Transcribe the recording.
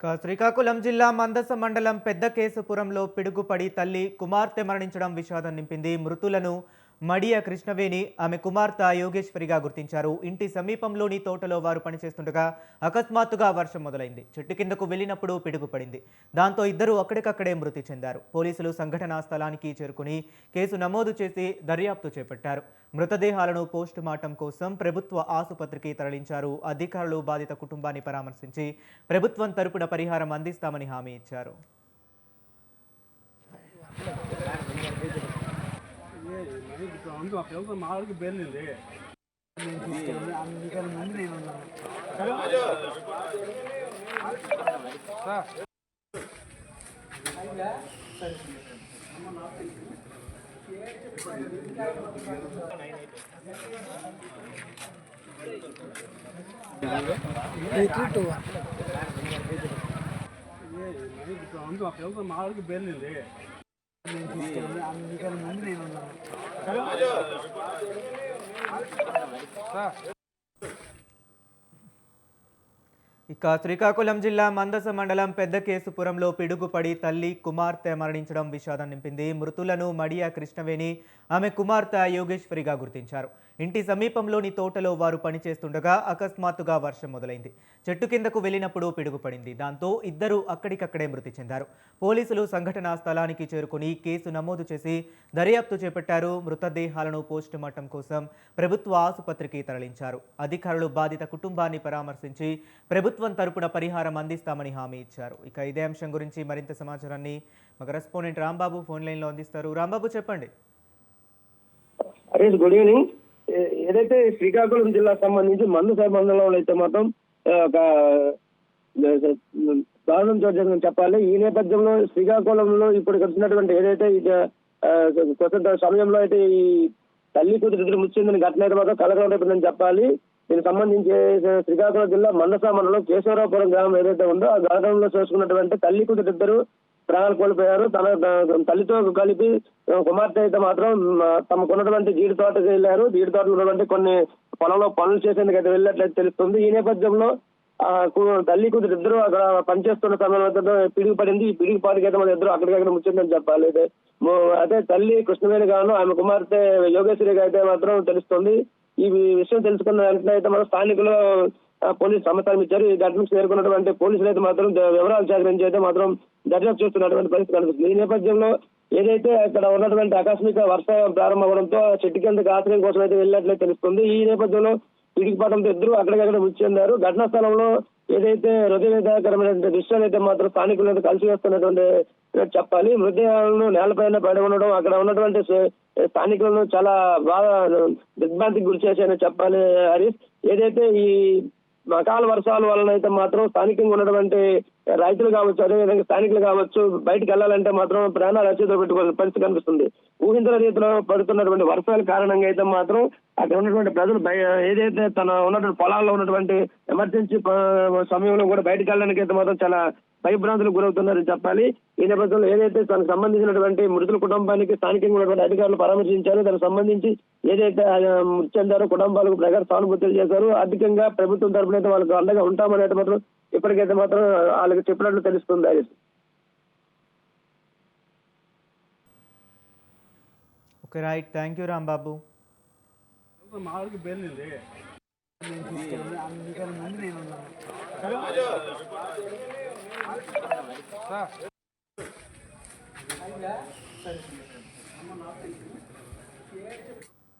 శ్రీకాకుళం జిల్లా మందస మండలం పెద్ద కేశపురంలో పిడుగుపడి తల్లి కుమార్తె మరణించడం విషాదం నింపింది. మృతులను మడియ కృష్ణవేణి ఆమె కుమార్తె యోగేశ్వరిగా గుర్తించారు. ఇంటి సమీపంలోని తోటలో వారు పనిచేస్తుండగా అకస్మాత్తుగా వర్షం మొదలైంది. చెట్టు కిందకు వెళ్ళినప్పుడు పిడుగుపడింది. దాంతో ఇద్దరు అక్కడికక్కడే మృతి చెందారు. పోలీసులు సంఘటనా స్థలానికి చేరుకుని కేసు నమోదు చేసి దర్యాప్తు చేపట్టారు. మృతదేహాలను పోస్టుమార్టం కోసం ప్రభుత్వ ఆసుపత్రికి తరలించారు. అధికారులు బాధిత కుటుంబాన్ని పరామర్శించి ప్రభుత్వం తరపున పరిహారం అందిస్తామని హామీ ఇచ్చారు. ఇక శ్రీకాకుళం జిల్లా మందస మండలం పెద్ద కేశపురంలో పిడుగుపడి తల్లి కుమార్తె మరణించడం విషాదం నింపింది. మృతులను మడియ కృష్ణవేణి ఆమె కుమార్తె యోగేశ్వరిగా గుర్తించారు. ఇంటి సమీపంలోని తోటలో వారు పనిచేస్తుండగా అకస్మాత్తుగా వర్షం మొదలైంది. చెట్టు కిందకు వెళ్ళినప్పుడు పిడుగుపడింది. దాంతో ఇద్దరు అక్కడికక్కడే మృతి చెందారు. పోలీసులు సంఘటనా స్థలానికి చేరుకుని కేసు నమోదు చేసి దర్యాప్తు చేపట్టారు. మృతదేహాలను పోస్టుమార్టం కోసం ప్రభుత్వ ఆసుపత్రికి తరలించారు. అధికారులు బాధిత కుటుంబాన్ని పరామర్శించి ప్రభుత్వం తరపున పరిహారం అందిస్తామని హామీ ఇచ్చారు. ఇక ఇదే అంశం గురించి మరింత సమాచారాన్ని మా కరెస్పాండెంట్ రాంబాబు ఫోన్ లైన్లో అందిస్తారు. రాంబాబు, చెప్పండి. Good evening. ఏదైతే శ్రీకాకుళం జిల్లాకు సంబంధించి మందస మండలంలో అయితే మాత్రం ఒక దారుణం చోటు చెప్పాలి. ఈ నేపథ్యంలో శ్రీకాకుళంలో ఇప్పుడు వచ్చినటువంటి ఏదైతే కొత్త సమయంలో అయితే ఈ తల్లి కూతురు మృతి చెందిన ఘటన అయితే మాత్రం కలగలేదని చెప్పాలి. దీనికి సంబంధించి శ్రీకాకుళం జిల్లా మందస మండలం కేశవరాపురం గ్రామం ఏదైతే ఉందో ఆ గ్రామంలో చేసుకున్నటువంటి తల్లి కూతురు ఇద్దరు ప్రాణాలు కోల్పోయారు. తన తల్లితో కలిపి కుమార్తె అయితే మాత్రం తమకున్నటువంటి జీడి తోటకి వెళ్ళారు. జీడి తోటలో ఉన్నటువంటి కొన్ని పొలంలో పనులు చేసేందుకు అయితే వెళ్ళినట్లయితే తెలుస్తుంది. ఈ నేపథ్యంలో తల్లి కూతురు ఇద్దరు అక్కడ పనిచేస్తున్న సమయంలో పిడుగు పడింది. ఈ పిడుగు పాటికి అయితే మన ఇద్దరు అక్కడికక్కడ ముచ్చిందని చెప్పాలి. అదే తల్లి కృష్ణవేణి గాను ఆమె కుమార్తె యోగేశ్వరిగా అయితే మాత్రం తెలుస్తుంది. ఈ విషయం తెలుసుకున్న వెంటనే అయితే మనం స్థానికులు పోలీసు సమాచారం ఇచ్చారు. ఈ ఘటనకు చేరుకున్నటువంటి పోలీసులు అయితే మాత్రం వివరాలు సేకరించి అయితే మాత్రం దర్యాప్తు చేస్తున్నటువంటి పరిస్థితి కనిపిస్తుంది. ఈ నేపథ్యంలో ఏదైతే అక్కడ ఉన్నటువంటి ఆకస్మిక వర్షం ప్రారంభమవడంతో చెట్టు కిందకి ఆశ్రయం కోసం అయితే వెళ్ళినట్లయితే తెలుస్తుంది. ఈ నేపథ్యంలో పిడికిపాటంతో ఇద్దరు అక్కడికక్కడ మృతి చెందారు. ఘటనా స్థలంలో ఏదైతే హృదయకరమైన దృశ్యాలు అయితే మాత్రం స్థానికులతో కలిసి వస్తున్నటువంటి చెప్పాలి. మృతదేహాలను నేలపైన పడి ఉండడం అక్కడ ఉన్నటువంటి స్థానికులను చాలా బాగా దిగ్భ్రాంతికి గురి చేశాయని చెప్పాలి. హరీష్, ఏదైతే ఈ అకాల వర్షాల వలన అయితే మాత్రం స్థానికంగా ఉన్నటువంటి రైతులు కావచ్చు, అదేవిధంగా స్థానికులు కావచ్చు, బయటకు వెళ్ళాలంటే మాత్రం ప్రాణాలు అచ్చేతో పెట్టుకునే పరిస్థితి కనిపిస్తుంది. ఊహించిన రీతిలో పడుతున్నటువంటి వర్షాల కారణంగా అయితే మాత్రం అక్కడ ఉన్నటువంటి ప్రజలు ఏదైతే తన ఉన్నటువంటి పొలాల్లో ఉన్నటువంటి ఎమర్జెన్సీ సమయంలో కూడా బయటకు వెళ్ళడానికి అయితే మాత్రం చాలా భయభ్రాంతులకు గురవుతున్నారని చెప్పాలి. ఈ నేపథ్యంలో ఏదైతే తనకు సంబంధించినటువంటి మృతుల కుటుంబానికి స్థానికంగా ఉన్నటువంటి అధికారులు పరామర్శించారో దానికి సంబంధించి ఏదైతే మృతి చెందారో కుటుంబాలకు ప్రగాఢ సానుభూతులు చేశారు. ఆర్థికంగా ప్రభుత్వం తరపున అయితే వాళ్ళకి అండగా ఉంటామని అయితే మాత్రం ఇప్పటికైతే మాత్రం వాళ్ళకి చెప్పినట్లు తెలుస్తుంది. Okay, right. Thank you Rambabu.